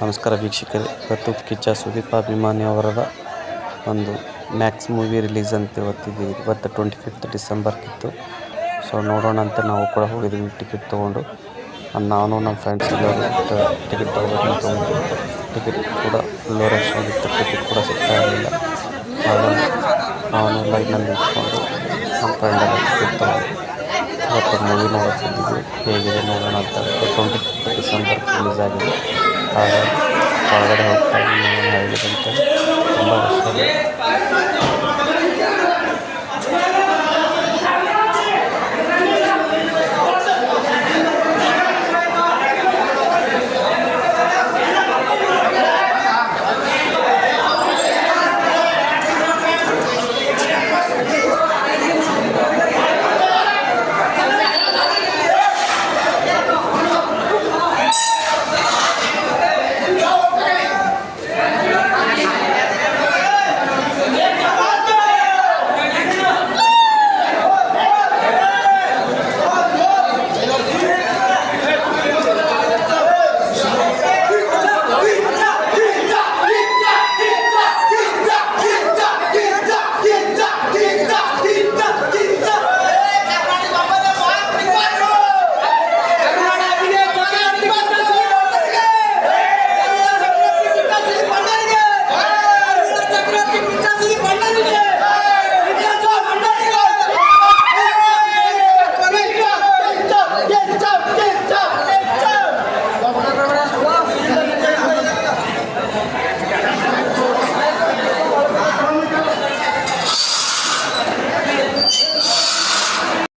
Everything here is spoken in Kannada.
ನಮಸ್ಕಾರ ವೀಕ್ಷಕರೇ, ಇವತ್ತು ಕಿಚ್ಚ ಸುದೀಪ್ ಅಭಿಮಾನಿ ಅವರದ ಒಂದು ಮ್ಯಾಕ್ಸ್ ಮೂವಿ ರಿಲೀಸ್ ಅಂತ ಇವತ್ತು 25th ಡಿಸೆಂಬರ್ಗಿತ್ತು. ಸೊ ನೋಡೋಣ ಅಂತ ನಾವು ಕೂಡ ಹೋಗಿದ್ವಿ ಟಿಕೆಟ್ ತೊಗೊಂಡು. ನಾನು ನಮ್ಮ ಫ್ರೆಂಡ್ಸ್ ಎಲ್ಲರೂ ಟಿಕೆಟ್ ತೊಗೊಂಡು ಟಿಕೆಟ್ ಕೂಡ ಫುಲ್ಲು ರಶ್ ಆಗಿತ್ತು. ಟಿಕೆಟ್ ಕೂಡ ಸಿಗ್ತಾ ಇರಲಿಲ್ಲ. ಹಾಗಾಗಿ ನಾವು ಲೈನಲ್ಲಿ ಇಟ್ಕೊಂಡು ನಮ್ಮ ಫ್ರೆಂಡೆಲ್ಲ ಟಿಕೆಟ್ ತೊಗೊಂಡು ಇವತ್ತು ಮೂವಿ ನೋಡ್ತಿದ್ದೀವಿ. ಹೇಗಿದೆ ನೋಡೋಣ ಅಂತ. 25th ಡಿಸೆಂಬರ್ ರಿಲೀಸ್ ಆಗಿದೆ. ಹಾಗಾಗಿ ಹೊರಗಡೆ ಹೋಗ್ತಾ ಹೇಗಿದಂತೆ ತುಂಬ ರಶ್ ಆಗಿದೆ.